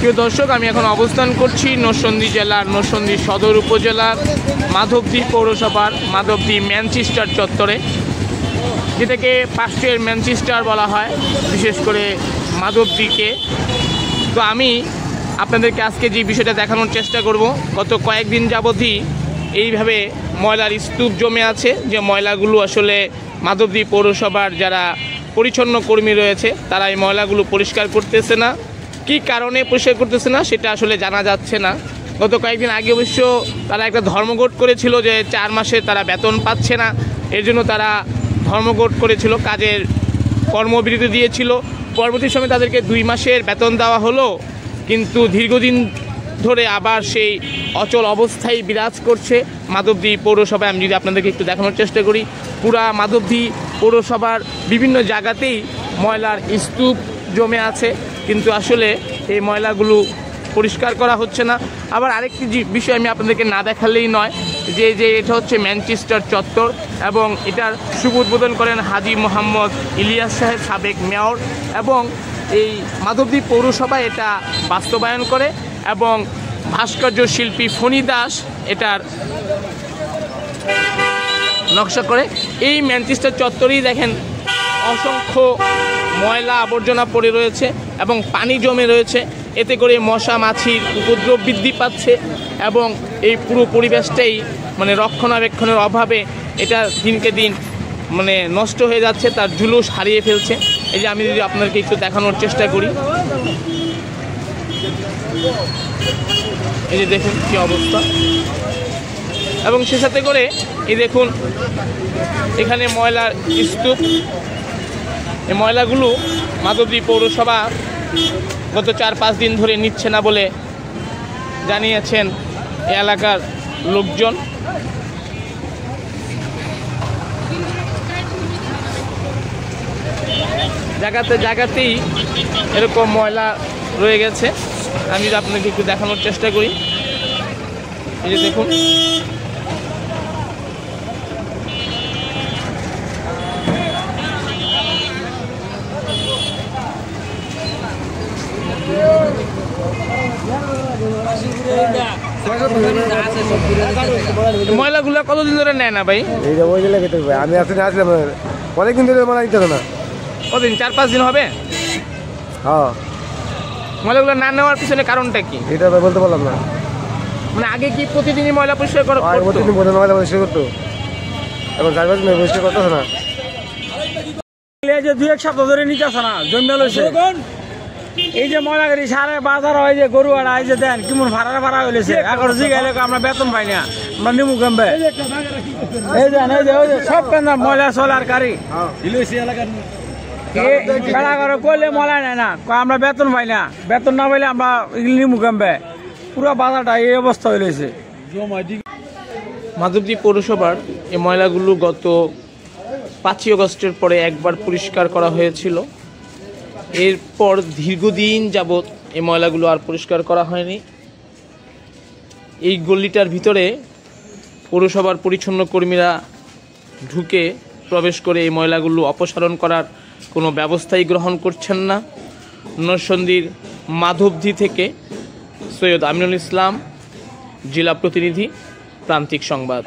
প্রিয় দর্শক, আমি এখন অবস্থান করছি নরসিংদী জেলার নরসিংদী সদর উপজেলার মাধবদী পৌরসভার মাধবদী ম্যানচেস্টার চত্বরে, যেটাকে পাশের ম্যানচেস্টার বলা হয়, বিশেষ করে মাধবদীকে। তো আমি আপনাদেরকে আজকে যে বিষয়টা দেখানোর চেষ্টা করব, গত কয়েকদিন যাবতই এইভাবে ময়লার স্তূপ জমে আছে, যে ময়লাগুলো আসলে মাধবদী পৌরসভার যারা পরিচ্ছন্ন কর্মী রয়েছে তারা এই ময়লাগুলো পরিষ্কার করতেছে না। কী কারণে পরিষ্কার করতেছে না সেটা আসলে জানা যাচ্ছে না। গত কয়েকদিন আগে অবশ্য তারা একটা ধর্মঘট করেছিল যে 4 মাসে তারা বেতন পাচ্ছে না, এর জন্য তারা ধর্মঘট করেছিল, কাজের কর্মবিরতি দিয়েছিল। পরবর্তী সময়ে তাদেরকে 2 মাসের বেতন দেওয়া হলো, কিন্তু দীর্ঘদিন ধরে আবার সেই অচল অবস্থায় বিরাজ করছে মাধবদী পৌরসভায়। আমি যদি আপনাদেরকে একটু দেখানোর চেষ্টা করি, পুরা মাধবদী পৌরসভার বিভিন্ন জায়গাতেই ময়লার স্তূপ জমে আছে, কিন্তু আসলে এই ময়লাগুলো পরিষ্কার করা হচ্ছে না। আবার আরেকটি বিষয় আমি আপনাদেরকে না দেখালেই নয়, যে এটা হচ্ছে ম্যানচেস্টার চত্বর, এবং এটার শুভ উদ্বোধন করেন হাজী মোহাম্মদ ইলিয়াস সাহেব, সাবেক মেয়র, এবং এই মাধবদী পৌরসভায় এটা বাস্তবায়ন করে, এবং ভাস্কর্য শিল্পী ফণী দাস এটার নকশা করে। এই ম্যানচেস্টার চত্বরেই দেখেন অসংখ্য ময়লা আবর্জনা পড়ে রয়েছে এবং পানি জমে রয়েছে, এতে করে মশা মাছির উপদ্রব বৃদ্ধি পাচ্ছে, এবং এই পুরো পরিবেশটাই রক্ষণাবেক্ষণের অভাবে এটা দিনকে দিন নষ্ট হয়ে যাচ্ছে, তার জুলুস হারিয়ে ফেলছে। এই যে আমি যদি আপনাদেরকে একটু দেখানোর চেষ্টা করি, এই যে দেখুন কী অবস্থা, এবং সে সাথে করে এই দেখুন এখানে ময়লার স্তূপ। এই ময়লাগুলো মাধবদী পৌরসভা গত 4-5 দিন ধরে নিচ্ছে না বলে জানিয়েছেন এই এলাকার লোকজন। জায়গাতেই এরকম ময়লা রয়ে গেছে। আমি যদি আপনাকে একটু দেখানোর চেষ্টা করি, এই যে দেখুন ময়লাগুলো কতদিন ধরে নেয় না ভাই? আমি আসলাম অনেকদিন ধরে ময়লা নিতে না। কতদিন? 4-5 দিন হবে। হ্যাঁ, ময়লাগুলো না নেওয়ার পিছনে কারণটা কি এটা বলতে পারলাম না। আগে কি প্রতিদিনই ময়লা পরিষ্কার করতো? প্রতিদিন ময়লা পরিষ্কার করতো, এখন 4-5 দিন পরিষ্কার করতেছে না। এই যে 2-1 সপ্তাহ ধরে নিতে আসে না, জমে লইছে। এই যে ময়লা গাড়ি সারে বাজার হয় যে গরু আড়া, এই যে দেন কেমন ভাড়া হয়েছে। এখন জিগাইলে আমরা বেতন পাই না, আমরা নিমু কামবে। এই যে সব কেন ময়লা চলার গাড়ি করলে ময়লা নেয় না, আমরা বেতন পাই না, বেতন না পাইলে আমরা নিমু কামবে। পুরো বাজারটা এই অবস্থা হয়েছে। মাধবদী পৌরসভার এই ময়লাগুলো গত 5ই আগস্টের পরে একবার পরিষ্কার করা হয়েছিল, এরপর দীর্ঘদিন যাবৎ এই ময়লাগুলো আর পরিষ্কার করা হয়নি। এই গলিটার ভিতরে পৌরসভার পরিচ্ছন্ন কর্মীরা ঢুকে প্রবেশ করে এই ময়লাগুলো অপসারণ করার কোনো ব্যবস্থাই গ্রহণ করছেন না। নরসিংদীর মাধবদী থেকে সৈয়দ আমিনুল ইসলাম, জেলা প্রতিনিধি, প্রান্তিক সংবাদ।